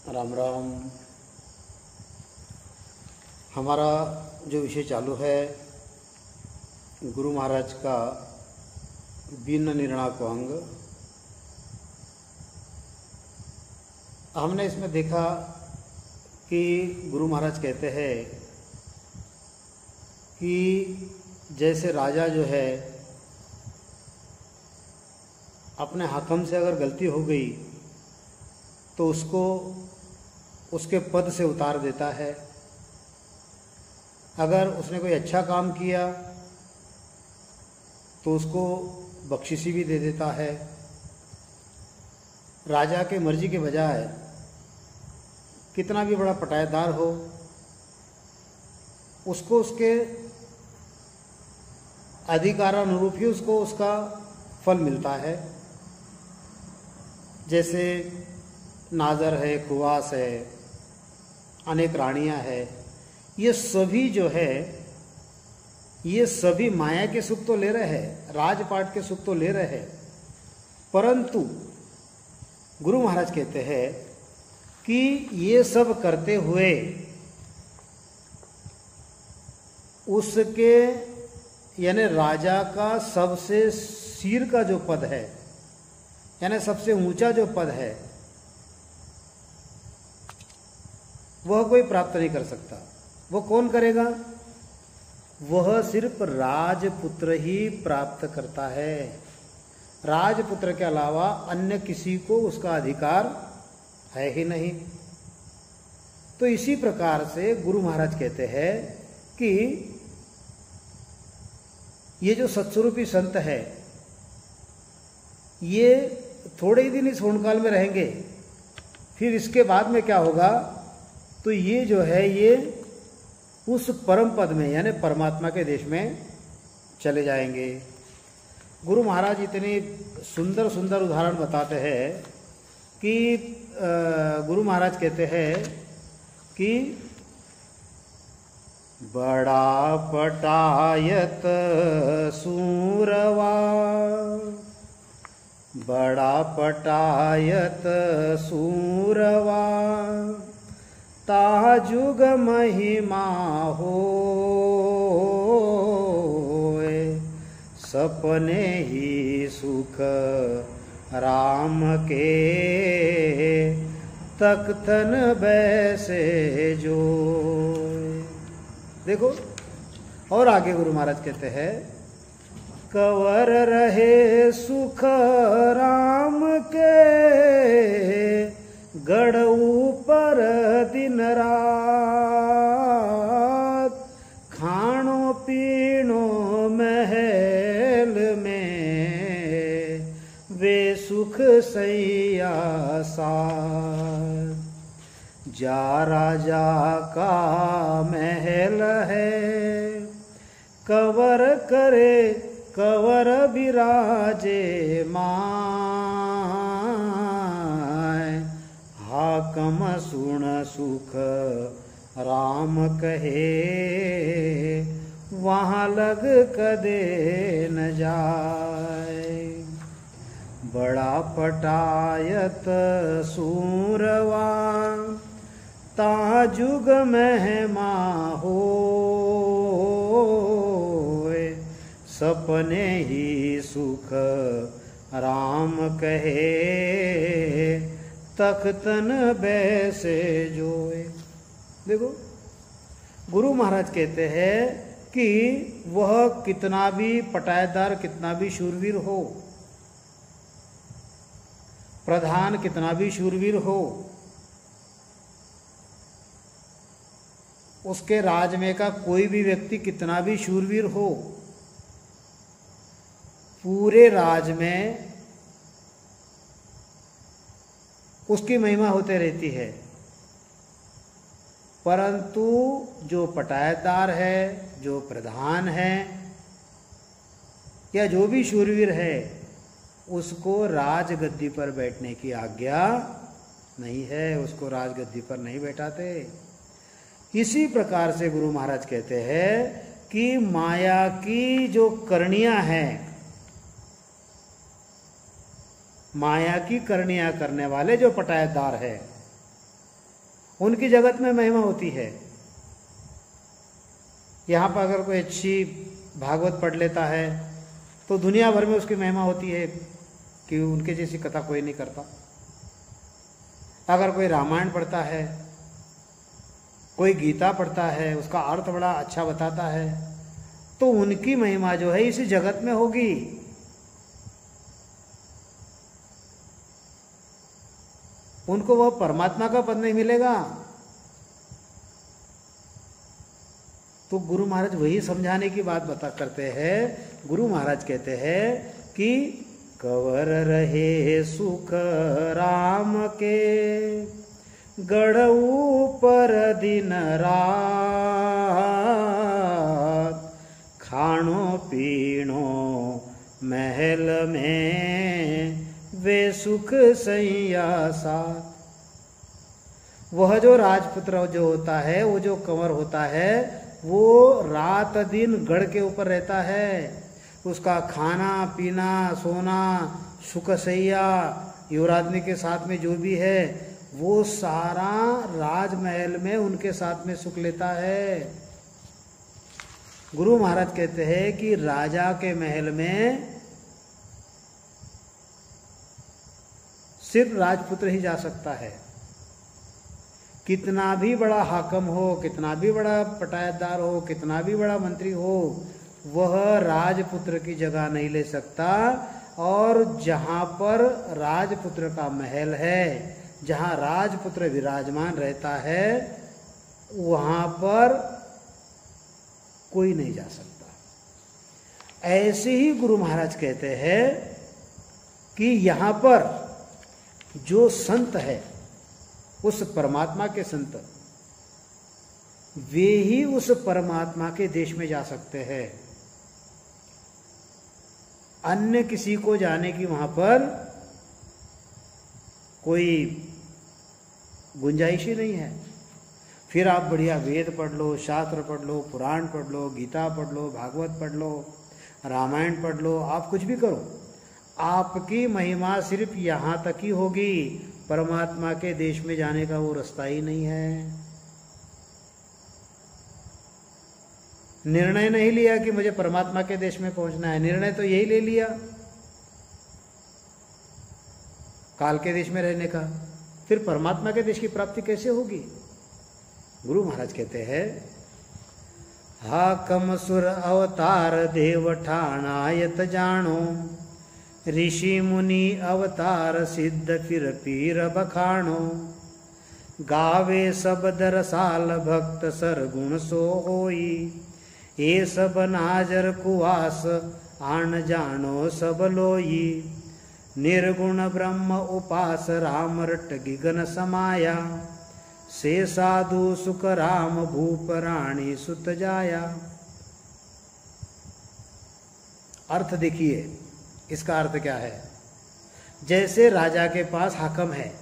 राम राम। हमारा जो विषय चालू है गुरु महाराज का भिन्न निर्णायक अंग। हमने इसमें देखा कि गुरु महाराज कहते हैं कि जैसे राजा जो है अपने हाकम से अगर गलती हो गई तो उसको उसके पद से उतार देता है। अगर उसने कोई अच्छा काम किया तो उसको बख्शिशी भी दे देता है। राजा के मर्जी के बजाय कितना भी बड़ा पटायेदार हो उसको उसके अधिकारानुरूप ही उसको उसका फल मिलता है। जैसे नाज़र है, खुवास है, अनेक रानियां है, ये सभी जो है ये सभी माया के सुख तो ले रहे हैं, राजपाट के सुख तो ले रहे हैं, परंतु गुरु महाराज कहते हैं कि ये सब करते हुए उसके यानी राजा का सबसे सिर का जो पद है यानी सबसे ऊंचा जो पद है वह कोई प्राप्त नहीं कर सकता। वो कौन करेगा? वह सिर्फ राजपुत्र ही प्राप्त करता है। राजपुत्र के अलावा अन्य किसी को उसका अधिकार है ही नहीं। तो इसी प्रकार से गुरु महाराज कहते हैं कि ये जो सत्स्वरूपी संत है ये थोड़े ही दिन इस होनकाल में रहेंगे, फिर इसके बाद में क्या होगा तो ये जो है ये उस परम पद में यानी परमात्मा के देश में चले जाएंगे। गुरु महाराज इतनी सुंदर सुंदर उदाहरण बताते हैं कि गुरु महाराज कहते हैं कि बड़ा पटायत सूरवा, बड़ा पटायत सूरवा, ताजुग महिमा होए, सपने ही सुख राम के, तख्तन बैसे जो। देखो और आगे गुरु महाराज कहते हैं कवर रहे सुख राम के, गढ़ ऊपर दिन रात, खाणो पीणो महल में, वे सुख सैया साथ। जा राजा का महल है, कवर करे कवर विराजे माय, हाकम सुन सुख राम कहे, वहाँ लग कदे न जाए। बड़ा पटायत सूरवा, ताजुग महिमा होए, सपने ही सुख राम कहे, तख्तन बैसे जोए। देखो गुरु महाराज कहते हैं कि वह कितना भी पटायेदार, कितना भी शूरवीर हो, प्रधान कितना भी शूरवीर हो, उसके राज में का कोई भी व्यक्ति कितना भी शूरवीर हो, पूरे राज में उसकी महिमा होते रहती है, परंतु जो पटायेदार है, जो प्रधान है या जो भी शूरवीर है उसको राजगद्दी पर बैठने की आज्ञा नहीं है, उसको राजगद्दी पर नहीं बैठाते। इसी प्रकार से गुरु महाराज कहते हैं कि माया की जो करणियां हैं, माया की करनियां करने वाले जो पटायेदार है उनकी जगत में महिमा होती है। यहाँ पर अगर कोई अच्छी भागवत पढ़ लेता है तो दुनिया भर में उसकी महिमा होती है कि उनके जैसी कथा कोई नहीं करता। अगर कोई रामायण पढ़ता है, कोई गीता पढ़ता है, उसका अर्थ बड़ा अच्छा बताता है, तो उनकी महिमा जो है इसी जगत में होगी। उनको वह परमात्मा का पद नहीं मिलेगा। तो गुरु महाराज वही समझाने की बात बता करते हैं। गुरु महाराज कहते हैं कि कवर रहे सुख राम के, गढ़ऊ पर दिन रात, खाणो पीणो महल में, वे सुख सैया साथ। वह जो राजपुत्र जो होता है, वो जो कंवर होता है, वो रात दिन गढ़ के ऊपर रहता है। उसका खाना पीना सोना सुख सैया युवराजनी के साथ में जो भी है वो सारा राजमहल में उनके साथ में सुख लेता है। गुरु महाराज कहते हैं कि राजा के महल में सिर्फ राजपुत्र ही जा सकता है। कितना भी बड़ा हाकम हो, कितना भी बड़ा पटायतदार हो, कितना भी बड़ा मंत्री हो, वह राजपुत्र की जगह नहीं ले सकता। और जहां पर राजपुत्र का महल है, जहां राजपुत्र विराजमान रहता है, वहां पर कोई नहीं जा सकता। ऐसे ही गुरु महाराज कहते हैं कि यहां पर जो संत है, उस परमात्मा के संत, वे ही उस परमात्मा के देश में जा सकते हैं। अन्य किसी को जाने की वहां पर कोई गुंजाइश ही नहीं है। फिर आप बढ़िया वेद पढ़ लो, शास्त्र पढ़ लो, पुराण पढ़ लो, गीता पढ़ लो, भागवत पढ़ लो, रामायण पढ़ लो, आप कुछ भी करो, आपकी महिमा सिर्फ यहां तक ही होगी। परमात्मा के देश में जाने का वो रास्ता ही नहीं है। निर्णय नहीं लिया कि मुझे परमात्मा के देश में पहुंचना है, निर्णय तो यही ले लिया काल के देश में रहने का। फिर परमात्मा के देश की प्राप्ति कैसे होगी? गुरु महाराज कहते हैं, हाकम सुर अवतार देव ठाणायत जानो, ऋषि मुनि अवतार सिद्ध फिर पीर बखाणो, गावे सब दरसाल भक्त सरगुण सो होई, ये सब नाजर कुवास आन जानो सब लोई, निर्गुण ब्रह्म उपास राम रट गिगन समाया, से साधु सुख राम भूप रानी सुत जाया। अर्थ देखिए, इसका अर्थ क्या है? जैसे राजा के पास हाकम है,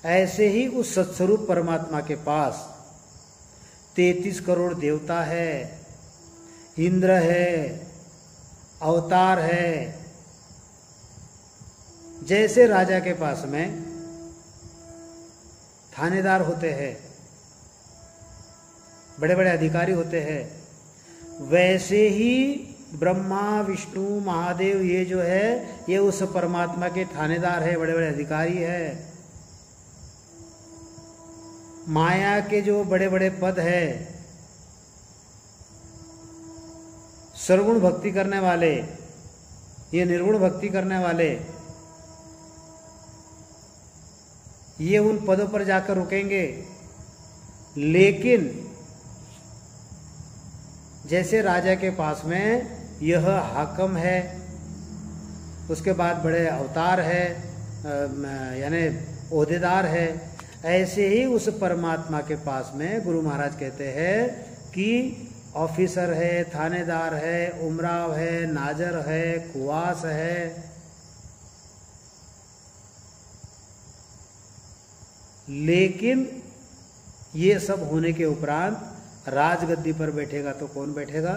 ऐसे ही उस सत्स्वरूप परमात्मा के पास 33 करोड़ देवता है, इंद्र है, अवतार है। जैसे राजा के पास में थानेदार होते हैं, बड़े बड़े अधिकारी होते हैं, वैसे ही ब्रह्मा विष्णु महादेव ये जो है ये उस परमात्मा के थानेदार है, बड़े बड़े अधिकारी है। माया के जो बड़े बड़े पद है, सर्वगुण भक्ति करने वाले, ये निर्गुण भक्ति करने वाले, ये उन पदों पर जाकर रुकेंगे। लेकिन जैसे राजा के पास में यह हाकम है, उसके बाद बड़े अवतार है, यानी ओहदेदार है, ऐसे ही उस परमात्मा के पास में गुरु महाराज कहते हैं कि ऑफिसर है, थानेदार है, उमराव है, नाजर है, कुवास है। लेकिन ये सब होने के उपरांत राजगद्दी पर बैठेगा तो कौन बैठेगा?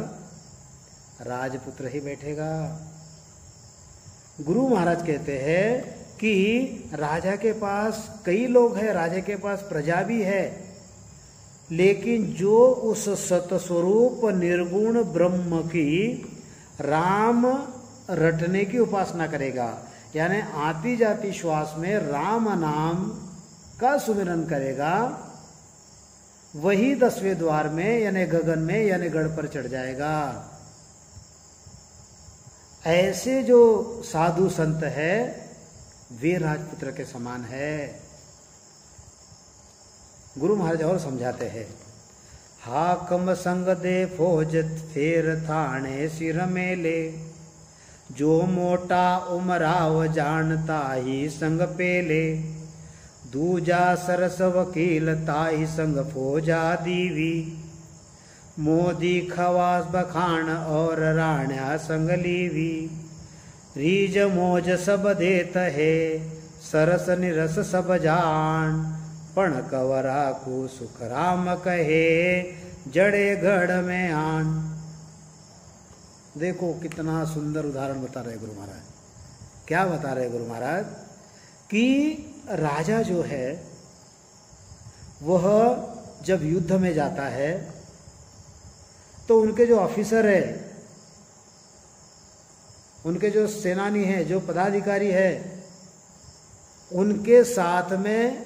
राजपुत्र ही बैठेगा। गुरु महाराज कहते हैं कि राजा के पास कई लोग हैं, राजा के पास प्रजा भी है, लेकिन जो उस सतस्वरूप निर्गुण ब्रह्म की राम रटने की उपासना करेगा, यानी आती जाती श्वास में राम नाम का सुमिरन करेगा, वही 10वें द्वार में यानी गगन में यानी गढ़ पर चढ़ जाएगा। ऐसे जो साधु संत है वे राजपुत्र के समान है। गुरु महाराज और समझाते हैं, हाकम संग दे फौजत फेर थाने सिर मेले, जो मोटा उमराव जानता ही संग पेले, दूजा सरस वकील ताही संग फौजा दीवी, मोदी खवास बखान और राण्या संग लीवी, रीज मोज सब देत है सरस निरस सब जान, पण कवरा को सुख राम कहे जड़े गढ़ में आन। देखो कितना सुंदर उदाहरण बता रहे गुरु महाराज। क्या बता रहे गुरु महाराज कि राजा जो है वह जब युद्ध में जाता है तो उनके जो ऑफिसर है, उनके जो सेनानी है, जो पदाधिकारी है, उनके साथ में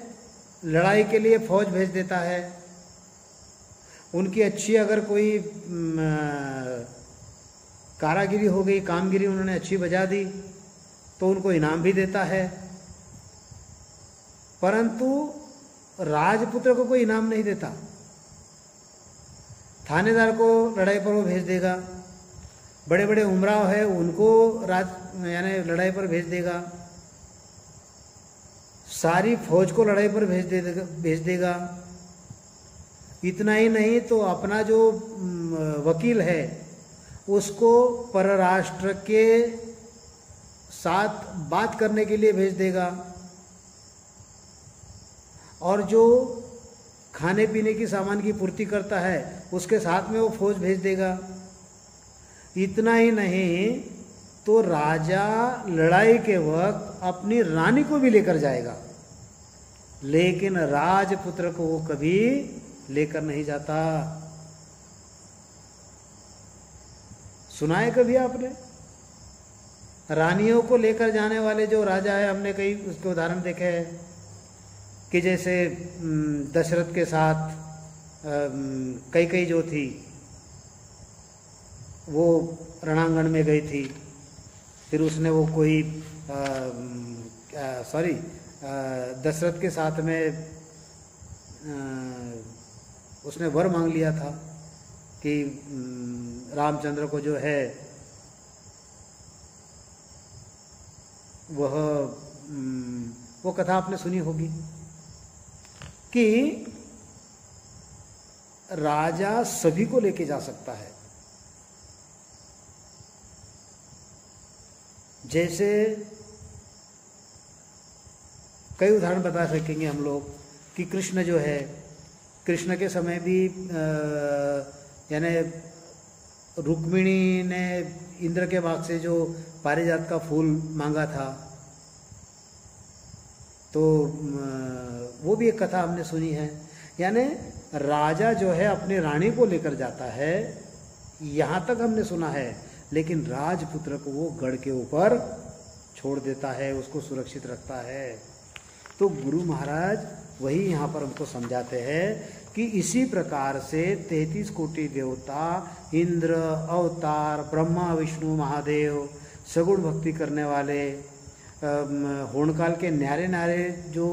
लड़ाई के लिए फौज भेज देता है। उनकी अच्छी अगर कोई कारागिरी हो गई, कामगिरी उन्होंने अच्छी बजा दी तो उनको इनाम भी देता है, परंतु राजपुत्र को कोई इनाम नहीं देता। थानेदार को लड़ाई पर वो भेज देगा, बड़े बड़े उमराव है उनको यानी लड़ाई पर भेज देगा, सारी फौज को लड़ाई पर भेज देगा। इतना ही नहीं तो अपना जो वकील है उसको परराष्ट्र के साथ बात करने के लिए भेज देगा, और जो खाने पीने की सामान की पूर्ति करता है उसके साथ में वो फौज भेज देगा। इतना ही नहीं तो राजा लड़ाई के वक्त अपनी रानी को भी लेकर जाएगा, लेकिन राजपुत्र को वो कभी लेकर नहीं जाता। सुना है कभी आपने? रानियों को लेकर जाने वाले जो राजा है, हमने कई उसके उदाहरण देखे हैं कि जैसे दशरथ के साथ कई जो थी वो रणांगण में गई थी, फिर उसने वो कोई दशरथ के साथ में उसने वर मांग लिया था कि रामचंद्र को जो है वो कथा आपने सुनी होगी कि राजा सभी को लेके जा सकता है। जैसे कई उदाहरण बता सकेंगे हम लोग कि कृष्ण जो है, कृष्ण के समय भी यानी रुक्मिणी ने इंद्र के बाग से जो पारिजात का फूल मांगा था, तो वो भी एक कथा हमने सुनी है। यानी राजा जो है अपनी रानी को लेकर जाता है, यहाँ तक हमने सुना है, लेकिन राजपुत्र को वो गढ़ के ऊपर छोड़ देता है, उसको सुरक्षित रखता है। तो गुरु महाराज वही यहाँ पर हमको समझाते हैं कि इसी प्रकार से 33 कोटि देवता, इंद्र, अवतार, ब्रह्मा, विष्णु, महादेव, सगुण भक्ति करने वाले, होणकाल के न्यारे न्यारे जो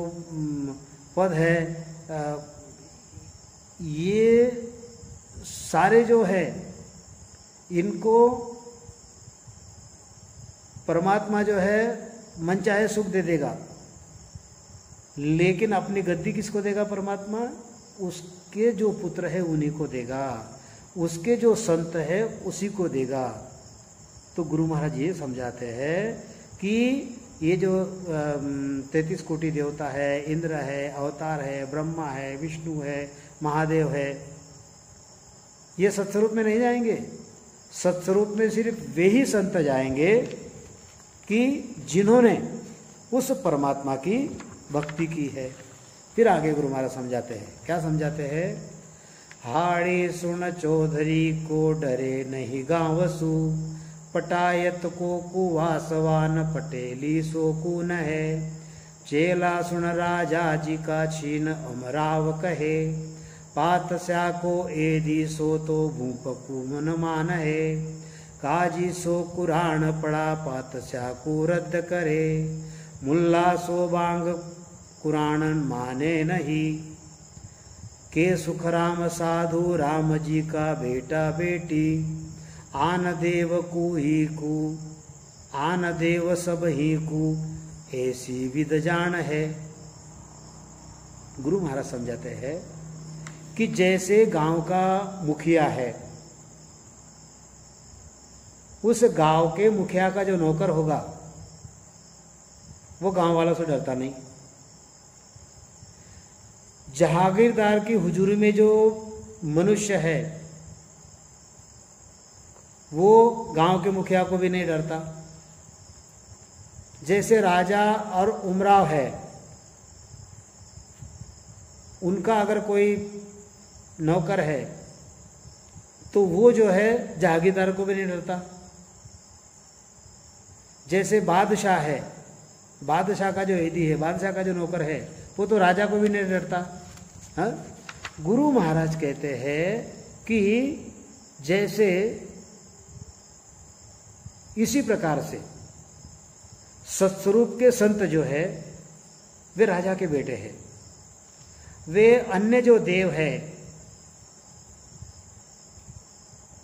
पद है, ये सारे जो है इनको परमात्मा जो है मन चाहे सुख दे देगा, लेकिन अपनी गद्दी किसको देगा परमात्मा? उसके जो पुत्र है उन्हीं को देगा, उसके जो संत है उसी को देगा। तो गुरु महाराज ये समझाते हैं कि ये जो 33 कोटि देवता है, इंद्र है, अवतार है, ब्रह्मा है, विष्णु है, महादेव है, ये सत्स्वरूप में नहीं जाएंगे। सत्स्वरूप में सिर्फ वे ही संत जाएंगे कि जिन्होंने उस परमात्मा की भक्ति की है। फिर आगे गुरु महाराज समझाते हैं, क्या समझाते हैं? हाड़े सुन चौधरी को डरे नहीं गांवसु, पटायत को कुवासवान पटेली सो कुन है। चेला सुन राजा जी का छीन अमराव कहे, पात स्या को एदी सो तो भूप कुमन मान है। काजी सो कुरान पड़ा पात स्या को रद्द करे, मुल्ला सो बांग कुरानन माने नहीं। के सुखराम साधु राम जी का बेटा बेटी, आन देव को ही को आन देव सब ही को, ऐसी विद जान है। गुरु महाराज समझाते हैं कि जैसे गांव का मुखिया है, उस गांव के मुखिया का जो नौकर होगा वो गांव वालों से डरता नहीं। जहागीरदार की हुजूरी में जो मनुष्य है वो गांव के मुखिया को भी नहीं डरता। जैसे राजा और उमराव है, उनका अगर कोई नौकर है तो वो जो है जहागीरदार को भी नहीं डरता। जैसे बादशाह है, बादशाह का जो एदी है, बादशाह का जो नौकर है, वो तो राजा को भी नहीं डरता। हाँ? गुरु महाराज कहते हैं कि जैसे इसी प्रकार से सत्स्वरूप के संत जो है वे राजा के बेटे हैं। वे अन्य जो देव है,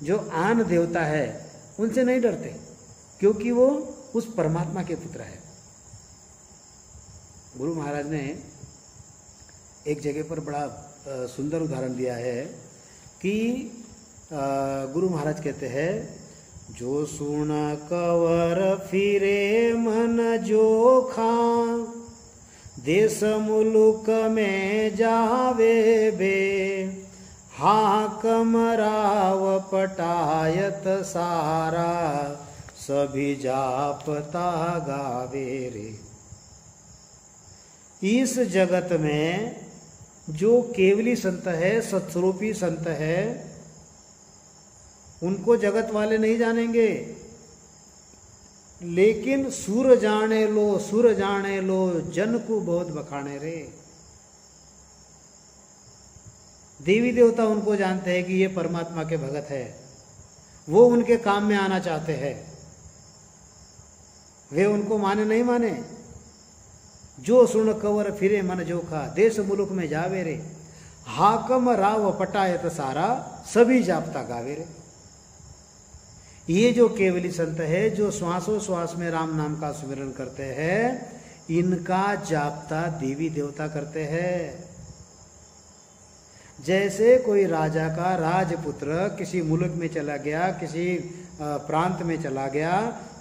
जो आन देवता है, उनसे नहीं डरते, क्योंकि वो उस परमात्मा के पुत्र है। गुरु महाराज ने एक जगह पर बड़ा सुंदर उदाहरण दिया है कि गुरु महाराज कहते हैं, जो सुन कवर फिरे मन जोखा, देश मुलुक में जावे बे, हाकम राव पटायत सारा, सभी जापता गावे रे। इस जगत में जो केवली संत है, सत्स्वरूपी संत है, उनको जगत वाले नहीं जानेंगे, लेकिन सुर जाने लो जन को बहुत बखाने रे। देवी देवता उनको जानते हैं कि ये परमात्मा के भगत है, वो उनके काम में आना चाहते हैं। वे उनको माने नहीं माने। जो सुन कवर फिरे मन जोखा, देश मुलुक में जावे रे, हाकम राव पटायत सारा, सभी जापता गावे रे। ये जो केवली संत है, जो श्वासों श्वास में राम नाम का स्मरण करते हैं, इनका जापता देवी देवता करते हैं। जैसे कोई राजा का राजपुत्र किसी मुल्क में चला गया, किसी प्रांत में चला गया,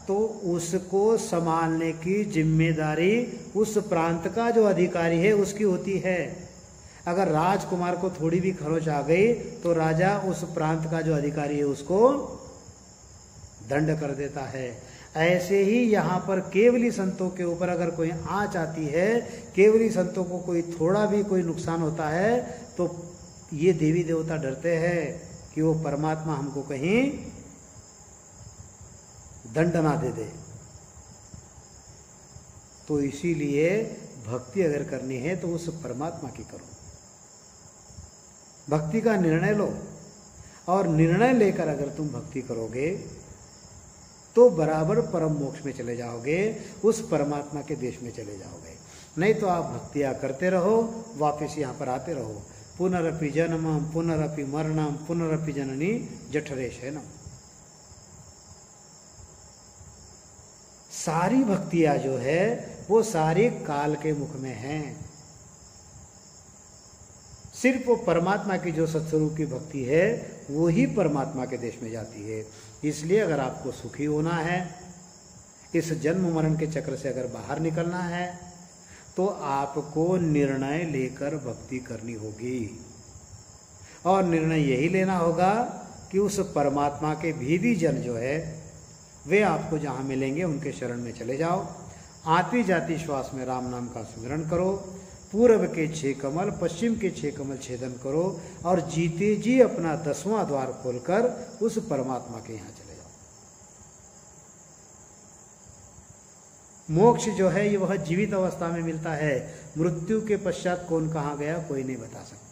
तो उसको संभालने की जिम्मेदारी उस प्रांत का जो अधिकारी है उसकी होती है। अगर राजकुमार को थोड़ी भी खरोच आ गई तो राजा उस प्रांत का जो अधिकारी है उसको दंड कर देता है। ऐसे ही यहाँ पर केवली संतों के ऊपर अगर कोई आँच आती है, केवली संतों को कोई थोड़ा भी कोई नुकसान होता है, तो ये देवी देवता डरते हैं कि वो परमात्मा हमको कहीं दंड ना दे दे। तो इसीलिए भक्ति अगर करनी है तो उस परमात्मा की करो। भक्ति का निर्णय लो, और निर्णय लेकर अगर तुम भक्ति करोगे तो बराबर परम मोक्ष में चले जाओगे, उस परमात्मा के देश में चले जाओगे। नहीं तो आप भक्तियां करते रहो, वापस यहाँ पर आते रहो। पुनरपि जन्मम पुनरपि मरणम पुनरपि जननी जठरे शयनम। सारी भक्तियां जो है वो सारी काल के मुख में हैं। सिर्फ वो परमात्मा की जो सत्स्वरूप की भक्ति है वो ही परमात्मा के देश में जाती है। इसलिए अगर आपको सुखी होना है, इस जन्म मरण के चक्र से अगर बाहर निकलना है, तो आपको निर्णय लेकर भक्ति करनी होगी। और निर्णय यही लेना होगा कि उस परमात्मा के भीदी जन जो है वे आपको जहाँ मिलेंगे उनके शरण में चले जाओ। आती जाती श्वास में राम नाम का स्मरण करो। पूर्व के 6 कमल, पश्चिम के 6 कमल छेदन करो और जीते जी अपना 10वां द्वार खोलकर उस परमात्मा के यहाँ चले जाओ। मोक्ष जो है ये वह जीवित अवस्था में मिलता है। मृत्यु के पश्चात कौन कहाँ गया कोई नहीं बता सकता।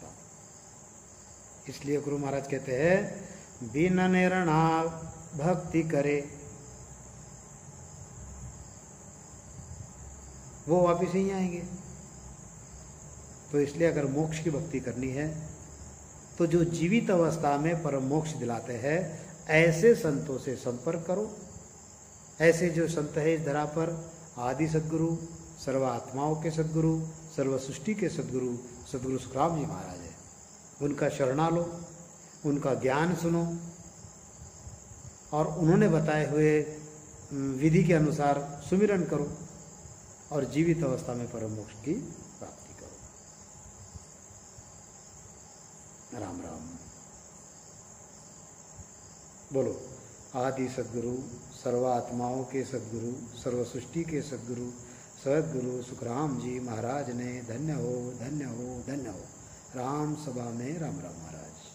इसलिए गुरु महाराज कहते हैं बिना निर्णा भक्ति करे वो वापिस ही आएंगे। तो इसलिए अगर मोक्ष की भक्ति करनी है तो जो जीवित अवस्था में परम मोक्ष दिलाते हैं ऐसे संतों से संपर्क करो। ऐसे जो संत है इस धरा पर आदि सद्गुरु, सर्व आत्माओं के सद्गुरु, सर्व सृष्टि के सद्गुरु सद्गुरु सुखराम जी महाराज है। उनका शरणा लो, उनका ज्ञान सुनो और उन्होंने बताए हुए विधि के अनुसार सुमिरन करो और जीवित अवस्था में परम मोक्ष की प्राप्ति करो। राम राम बोलो। आदि सद्गुरु, सर्वात्माओं के सद्गुरु, सर्व सृष्टि के सद्गुरु सद्गुरु सुखराम जी महाराज ने धन्य हो, धन्य हो, धन्य हो। राम सभा में राम राम महाराज।